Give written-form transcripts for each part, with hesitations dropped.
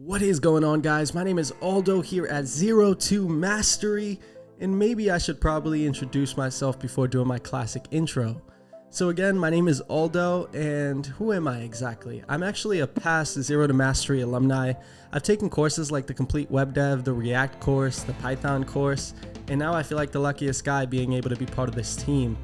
What is going on, guys? My name is Aldo here at ZTM Mastery, and maybe I should probably introduce myself before doing my classic intro. So again, my name is Aldo, and who am I exactly? I'm actually a past ZTM Mastery alumni. I've taken courses like the Complete Web Dev, the React course, the Python course, and now I feel like the luckiest guy being able to be part of this team.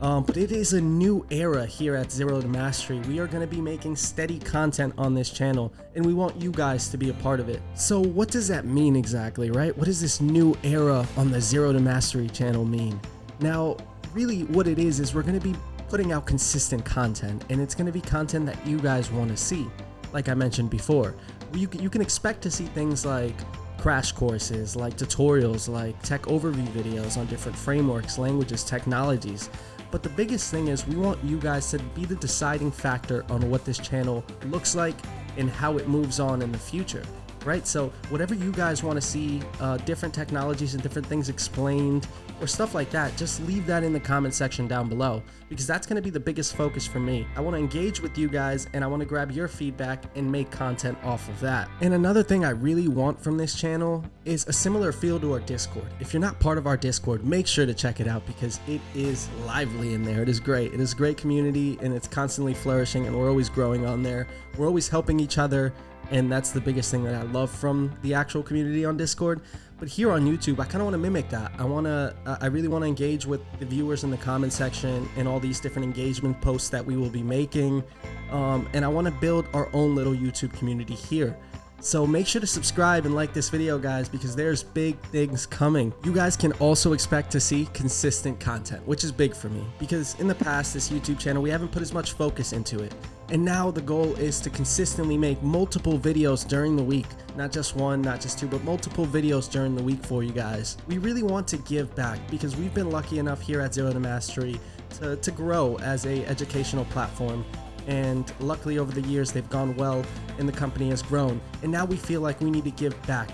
But it is a new era here at ZTM Mastery. We are going to be making steady content on this channel, and we want you guys to be a part of it. So what does that mean exactly, right? What does this new era on the ZTM Mastery channel mean? Now, really what it is we're going to be putting out consistent content, and it's going to be content that you guys want to see. Like I mentioned before, you can expect to see things like crash courses, like tutorials, like tech overview videos on different frameworks, languages, technologies. But the biggest thing is we want you guys to be the deciding factor on what this channel looks like and how it moves on in the future, right? So whatever you guys want to see, different technologies and different things explained or stuff like that, just leave that in the comment section down below, because that's going to be the biggest focus for me. I want to engage with you guys, and I want to grab your feedback and make content off of that. And another thing I really want from this channel is a similar feel to our Discord. If you're not part of our Discord, make sure to check it out, because it is lively in there. It is great. It is a great community, and it's constantly flourishing, and we're always growing on there. We're always helping each other, and that's the biggest thing that I love from the actual community on Discord. But here on YouTube, I kind of want to mimic that. I really want to engage with the viewers in the comment section and all these different engagement posts that we will be making. And I want to build our own little YouTube community here. So make sure to subscribe and like this video, guys, because there's big things coming. You guys can also expect to see consistent content, which is big for me, because in the past, this YouTube channel, we haven't put as much focus into it. And now the goal is to consistently make multiple videos during the week, not just one, not just two, but multiple videos during the week for you guys. We really want to give back, because we've been lucky enough here at ZTM Mastery to grow as an educational platform. And luckily over the years they've gone well and the company has grown, and now we feel like we need to give back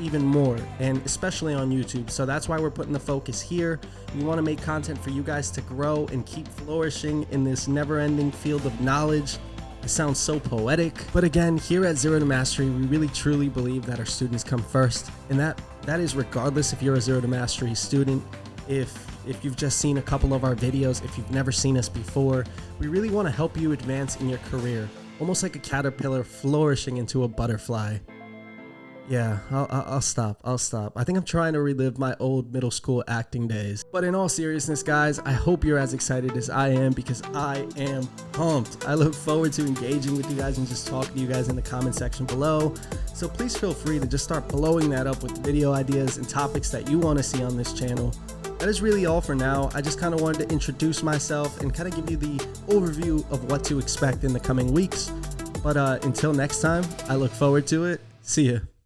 even more, and especially on YouTube. So that's why we're putting the focus here. We want to make content for you guys to grow and keep flourishing in this never-ending field of knowledge. It sounds so poetic, but again, here at ZTM Mastery, we really truly believe that our students come first, and that is regardless if you're a ZTM Mastery student, if you've just seen a couple of our videos, if you've never seen us before. We really want to help you advance in your career, almost like a caterpillar flourishing into a butterfly. Yeah, I'll stop. I think I'm trying to relive my old middle school acting days. But in all seriousness, guys, I hope you're as excited as I am, because I am pumped. I look forward to engaging with you guys and just talking to you guys in the comment section below. So please feel free to just start blowing that up with video ideas and topics that you want to see on this channel. That is really all for now. I just kind of wanted to introduce myself and kind of give you the overview of what to expect in the coming weeks. But until next time, I look forward to it. See ya.